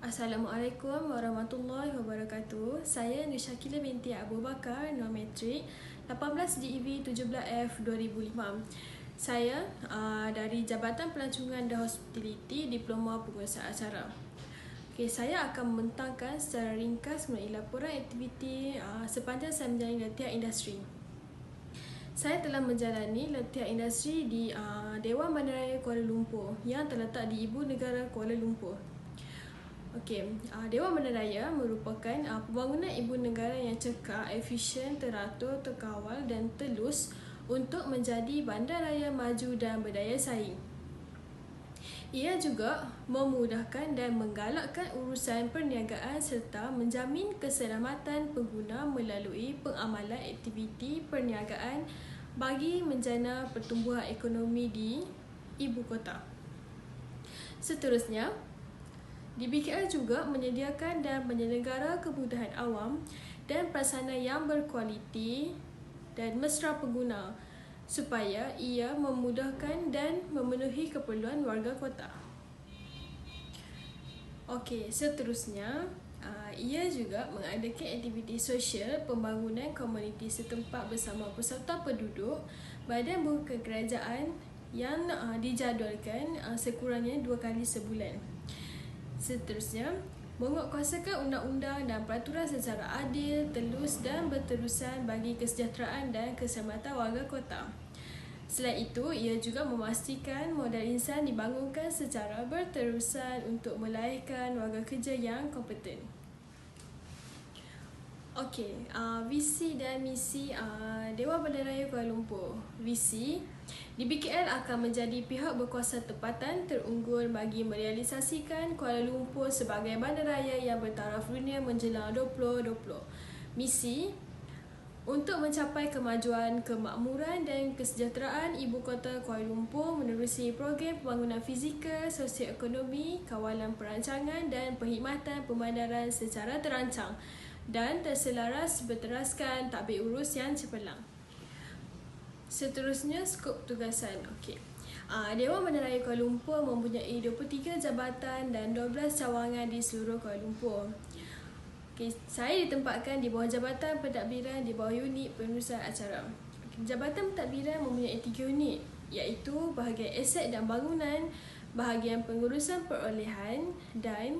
Assalamualaikum warahmatullahi wabarakatuh. Saya Nur Syakila binti Abu Bakar, Nur Metrik 18 DEV 17F 2005. Saya dari Jabatan Pelancongan dan Hospitality, Diploma Pengurusan Acara. Saya akan membentangkan secara ringkas mengenai laporan aktiviti sepanjang saya menjalani latihan industri. Saya telah menjalani latihan industri di Dewan Bandaraya Kuala Lumpur yang terletak di Ibu Negara Kuala Lumpur. Dewan Bandaraya merupakan pembangunan ibu negara yang cekap, efisien, teratur, terkawal dan telus untuk menjadi bandaraya maju dan berdaya saing. Ia juga memudahkan dan menggalakkan urusan perniagaan serta menjamin keselamatan pengguna melalui pengamalan aktiviti perniagaan bagi menjana pertumbuhan ekonomi di ibu kota. Seterusnya, DBKL juga menyediakan dan menyelenggara kemudahan awam dan prasarana yang berkualiti dan mesra pengguna supaya ia memudahkan dan memenuhi keperluan warga kota. Seterusnya, ia juga mengadakan aktiviti sosial pembangunan komuniti setempat bersama peserta penduduk badan bukan kerajaan yang dijadualkan sekurangnya 2 kali sebulan. Seterusnya, menguatkuasakan undang-undang dan peraturan secara adil, telus dan berterusan bagi kesejahteraan dan keselamatan warga kota. Selain itu, ia juga memastikan modal insan dibangunkan secara berterusan untuk melahirkan warga kerja yang kompeten. Visi dan misi Dewan Bandaraya Kuala Lumpur. Visi, DBKL akan menjadi pihak berkuasa tempatan terunggul bagi merealisasikan Kuala Lumpur sebagai bandaraya yang bertaraf dunia menjelang 2020. Misi, untuk mencapai kemajuan, kemakmuran dan kesejahteraan ibu kota Kuala Lumpur menerusi program pembangunan fizikal, sosioekonomi, kawalan perancangan dan perkhidmatan pemandaran secara terancang dan terselaras berteraskan tadbir urus yang cemerlang. Seterusnya, skop tugasan. Dewan Bandaraya Kuala Lumpur mempunyai 23 jabatan dan 12 cawangan di seluruh Kuala Lumpur. Saya ditempatkan di bawah Jabatan Pentadbiran di bawah unit pengurusan acara. Jabatan Pentadbiran mempunyai 3 unit, iaitu bahagian aset dan bangunan, bahagian pengurusan perolehan dan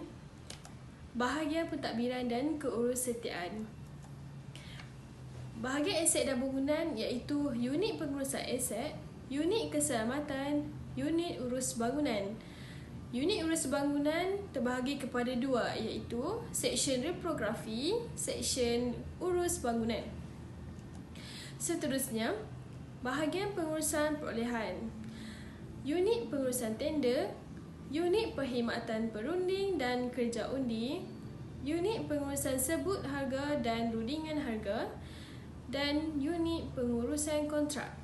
bahagian pentadbiran dan keurusetiaan. Bahagian aset dan bangunan iaitu unit pengurusan aset, unit keselamatan, unit urus bangunan. Unit urus bangunan terbahagi kepada 2, iaitu seksyen reprografi, seksyen urus bangunan. Seterusnya, bahagian pengurusan perolehan, unit pengurusan tender, unit perkhidmatan perunding dan kerja undi, unit pengurusan sebut harga dan rundingan harga, dan unit pengurusan kontrak.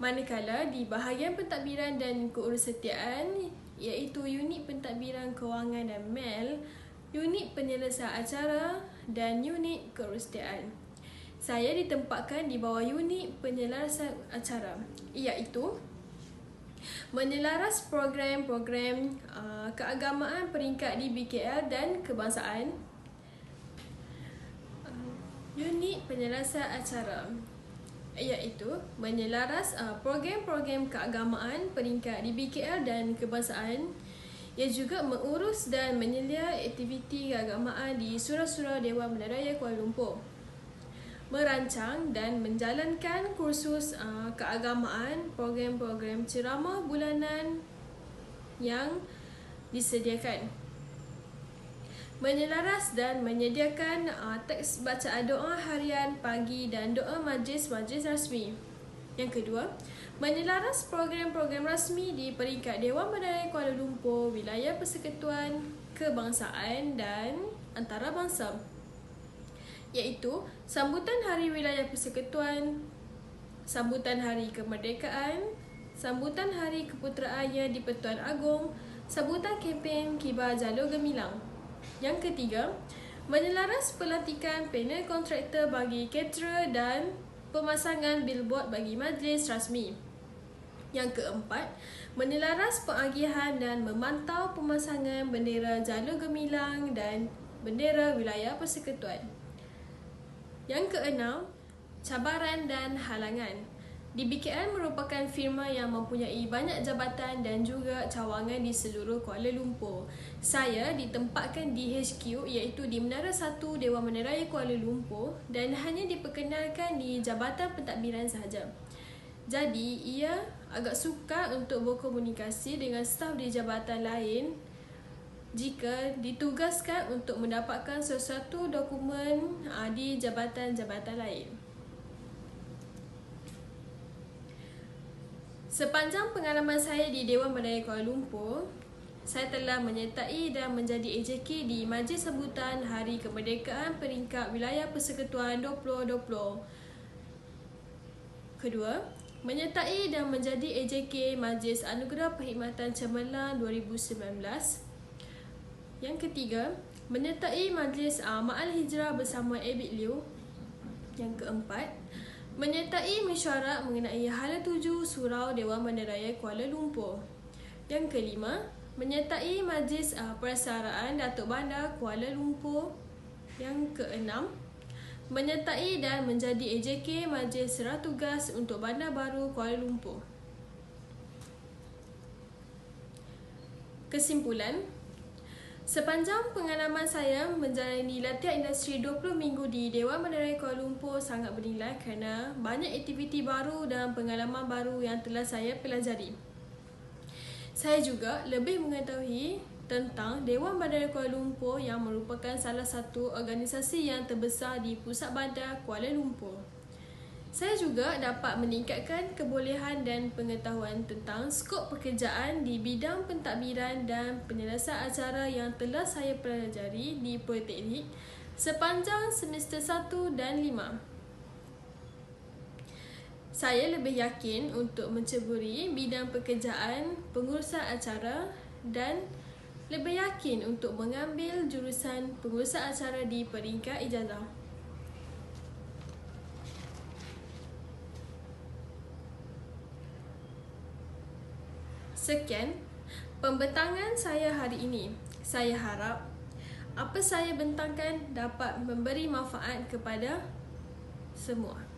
Manakala di bahagian pentadbiran dan keurusetiaan, iaitu unit pentadbiran kewangan dan MEL, unit penyelesaian acara dan unit keurusetiaan. Saya ditempatkan di bawah unit penyelesaian acara, iaitu menyelaras program-program keagamaan peringkat DBKL dan kebangsaan. Unit penyelesaian acara iaitu menyelaras program-program keagamaan peringkat DBKL dan kebangsaan. Ia juga mengurus dan menyelia aktiviti keagamaan di surau-surau Dewan Bandaraya Kuala Lumpur. Merancang dan menjalankan kursus keagamaan, program-program ceramah bulanan yang disediakan. Menyelaras dan menyediakan teks bacaan doa harian pagi dan doa majlis-majlis rasmi. Yang kedua, menyelaras program-program rasmi di peringkat Dewan Bandaraya Kuala Lumpur, wilayah persekutuan, kebangsaan dan antarabangsa, iaitu sambutan Hari Wilayah Persekutuan, sambutan Hari Kemerdekaan, sambutan Hari Keputeraan Yang di-Pertuan Agong, sambutan kempen Kibar Jalur Gemilang. Yang ketiga, menyelaras pelantikan panel kontraktor bagi caterer dan pemasangan billboard bagi majlis rasmi. Yang keempat, menyelaras pengagihan dan memantau pemasangan bendera jalur gemilang dan bendera wilayah persekutuan. Yang keenam, cabaran dan halangan. DBKN merupakan firma yang mempunyai banyak jabatan dan juga cawangan di seluruh Kuala Lumpur. Saya ditempatkan di HQ iaitu di Menara 1 Dewan Meneraya Kuala Lumpur dan hanya diperkenalkan di Jabatan Pentadbiran sahaja. Jadi, ia agak sukar untuk berkomunikasi dengan staf di jabatan lain jika ditugaskan untuk mendapatkan sesuatu dokumen di jabatan-jabatan lain. Sepanjang pengalaman saya di Dewan Meneraya Kuala Lumpur, saya telah menyertai dan menjadi AJK di Majlis Sambutan Hari Kemerdekaan Peringkat Wilayah Persekutuan 2020. Kedua, menyertai dan menjadi AJK Majlis Anugerah Perkhidmatan Cemerlang 2019. Yang ketiga, menyertai Majlis Ma'al Hijrah bersama Abid Liu. Yang keempat, menyertai mesyuarat mengenai Hala Tuju Surau Dewan Meneraya Kuala Lumpur. Yang kelima, menyertai Majlis Persaraan Datuk Bandar Kuala Lumpur. Yang keenam, menyertai dan menjadi AJK Majlis Serah Tugas untuk Bandar Baru Kuala Lumpur. Kesimpulan, sepanjang pengalaman saya menjalani latihan industri 20 minggu di Dewan Meneraya Kuala Lumpur sangat bernilai kerana banyak aktiviti baru dan pengalaman baru yang telah saya pelajari. Saya juga lebih mengetahui tentang Dewan Bandar Kuala Lumpur yang merupakan salah satu organisasi yang terbesar di Pusat Bandar Kuala Lumpur. Saya juga dapat meningkatkan kebolehan dan pengetahuan tentang skop pekerjaan di bidang pentadbiran dan penyelesaian acara yang telah saya pelajari di Politeknik sepanjang semester 1 dan 5. Saya lebih yakin untuk menceburi bidang pekerjaan pengurusan acara dan lebih yakin untuk mengambil jurusan pengurusan acara di peringkat ijazah. Sekian pembentangan saya hari ini. Saya harap apa saya bentangkan dapat memberi manfaat kepada semua.